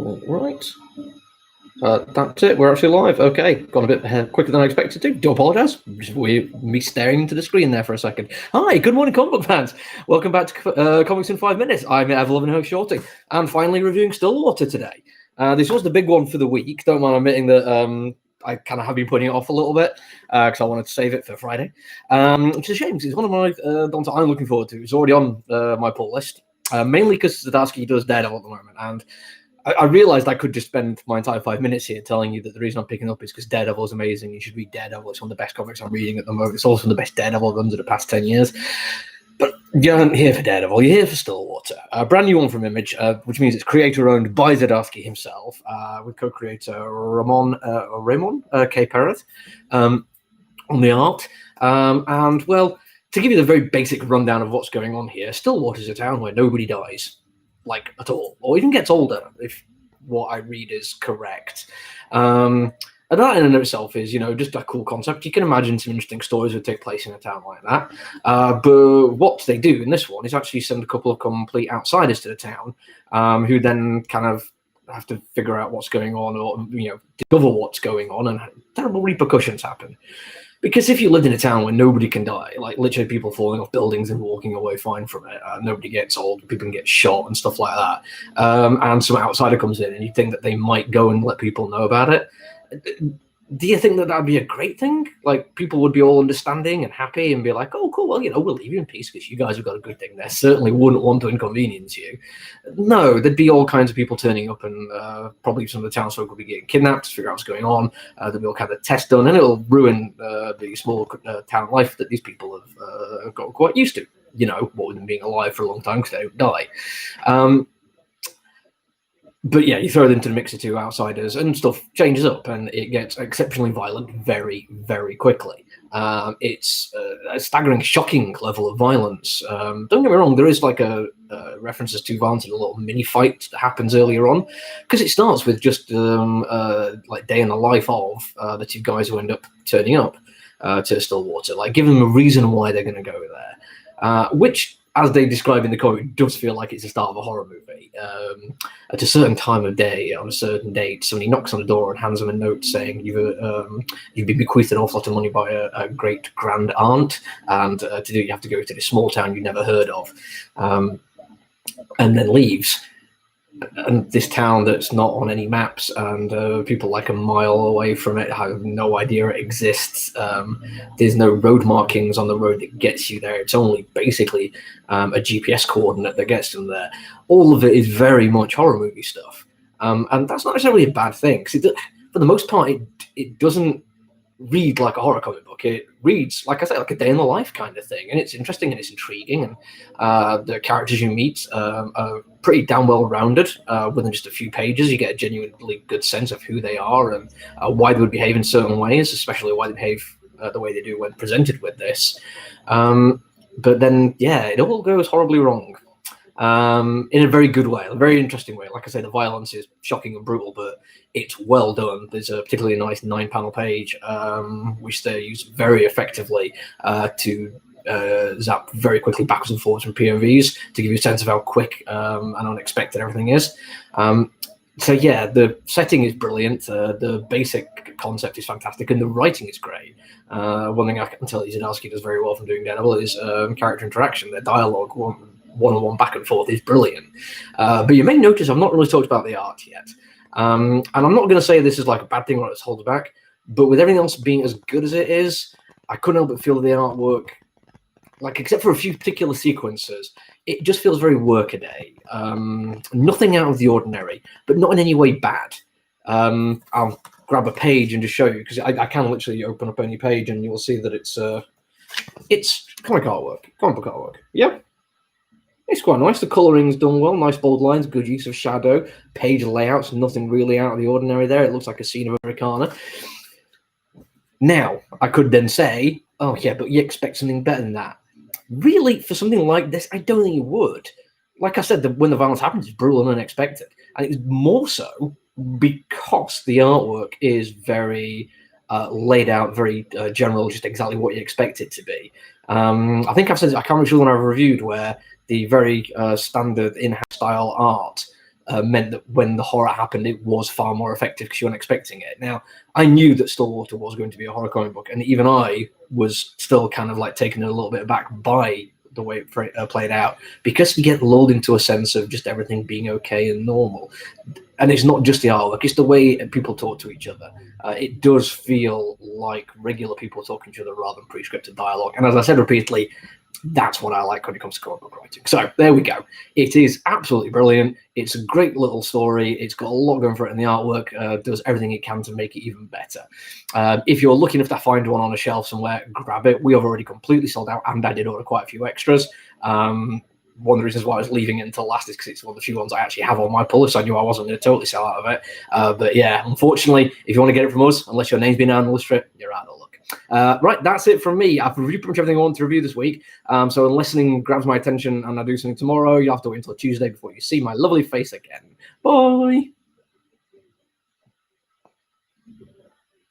All right. That's it. We're actually live. Okay, gone a bit quicker than I expected to. Do apologise. Me staring into the screen there for a second. Hi, good morning, comic book fans. Welcome back to Comics in 5 Minutes. I'm Evelyn Ho Shorty, and finally reviewing Stillwater today. This was the big one for the week. Don't mind admitting that I kind of have been putting it off a little bit because I wanted to save it for Friday. Which is a shame because it's one of my ones I'm looking forward to. It's already on my pull list, mainly because Zdarsky does Daredevil at the moment, and I realised I could just spend my entire 5 minutes here telling you that the reason I'm picking up is because Daredevil is amazing. You should read Daredevil. It's one of the best comics I'm reading at the moment. It's also one of the best Daredevil runs of the past 10 years. But you're not here for Daredevil. You're here for Stillwater. A brand new one from Image, which means it's creator-owned by Zdarsky himself, with co-creator Raymond K. Perez on the art. And, well, to give you the very basic rundown of what's going on here, Stillwater's a town where nobody dies. Like at all, or even gets older, if what I read is correct. And that in and of itself is, just a cool concept. You can imagine some interesting stories would take place in a town like that. But what they do in this one is actually send a couple of complete outsiders to the town, who then kind of have to figure out what's going on, or discover what's going on, and terrible repercussions happen. Because if you lived in a town where nobody can die, like literally people falling off buildings and walking away fine from it, nobody gets old, people can get shot and stuff like that, and some outsider comes in and you think that they might go and let people know about it, do you think that that'd be a great thing? Like, people would be all understanding and happy and be like, oh, cool, well, we'll leave you in peace because you guys have got a good thing there. Certainly wouldn't want to inconvenience you. No, there'd be all kinds of people turning up, and probably some of the townsfolk would be getting kidnapped to figure out what's going on. There'll be all kinds of tests done, and it'll ruin the small town life that these people have got quite used to. What with them being alive for a long time because they don't die. But yeah, you throw it into the mix of two outsiders and stuff changes up, and it gets exceptionally violent very, very quickly. It's a staggering, shocking level of violence. Don't get me wrong, there is like a references to violence in a little mini fight that happens earlier on, because it starts with just like day in the life of the two guys who end up turning up to Stillwater, like give them a reason why they're going to go there, which, as they describe in the comic, does feel like it's the start of a horror movie. At a certain time of day, on a certain date, somebody knocks on the door and hands them a note saying you've been bequeathed an awful lot of money by a great grand aunt, and to do it you have to go to this small town you never heard of, and then leaves. And this town that's not on any maps, and people like a mile away from it have no idea it exists. There's no road markings on the road that gets you there. It's only basically a GPS coordinate that gets them there. All of it is very much horror movie stuff, and that's not necessarily a bad thing, because for the most part it doesn't read like a horror comic book. It reads, like I say, like a day in the life kind of thing, and it's interesting and it's intriguing, and the characters you meet are pretty damn well rounded. Within just a few pages you get a genuinely good sense of who they are and why they would behave in certain ways, especially why they behave the way they do when presented with this. But then, yeah, it all goes horribly wrong. In a very good way, a very interesting way. Like I say, the violence is shocking and brutal, but it's well done. There's a particularly nice 9-panel page, which they use very effectively to zap very quickly backwards and forwards from POVs to give you a sense of how quick and unexpected everything is. So yeah, the setting is brilliant. The basic concept is fantastic, and the writing is great. One thing I can tell you Zdarsky does very well from doing Daredevil is character interaction. Their dialogue, one-on-one back and forth, is brilliant. But you may notice I've not really talked about the art yet. And I'm not going to say this is like a bad thing or it's holds back, but with everything else being as good as it is, I couldn't help but feel the artwork, like, except for a few particular sequences, it just feels very workaday. Nothing out of the ordinary, but not in any way bad. I'll grab a page and just show you, because I can literally open up any page and you'll see that it's comic book artwork. Yeah. It's quite nice. The coloring's done well. Nice bold lines, good use of shadow. Page layouts, nothing really out of the ordinary there. It looks like a scene of Americana. Now, I could then say, oh yeah, but you expect something better than that. Really, for something like this, I don't think you would. Like I said, when the violence happens, it's brutal and unexpected. And it's more so because the artwork is very laid out, very general, just exactly what you expect it to be. I think I've said, I can't remember when I've reviewed, where the very standard in-house style art meant that when the horror happened, it was far more effective because you weren't expecting it. Now, I knew that Stillwater was going to be a horror comic book, and even I was still kind of like taken a little bit aback by the way it played out, because you get lulled into a sense of just everything being okay and normal. And it's not just the artwork, it's the way people talk to each other. It does feel like regular people talking to each other rather than pre-scripted dialogue. And as I said repeatedly, that's what I like when it comes to comic book writing. So there we go. It is absolutely brilliant. It's a great little story. It's got a lot going for it, and the artwork does everything it can to make it even better. If you're lucky enough to find one on a shelf somewhere, grab it. We have already completely sold out, and I did order quite a few extras. One of the reasons why I was leaving it until last is because it's one of the few ones I actually have on my pull, so I knew I wasn't going to totally sell out of it. But yeah, unfortunately, if you want to get it from us, unless your name's been on the list for it, you're out of luck. Right, that's it from me. I've reviewed pretty much everything I want to review this week. So unless something grabs my attention and I do something tomorrow, you have to wait until Tuesday before you see my lovely face again. Bye!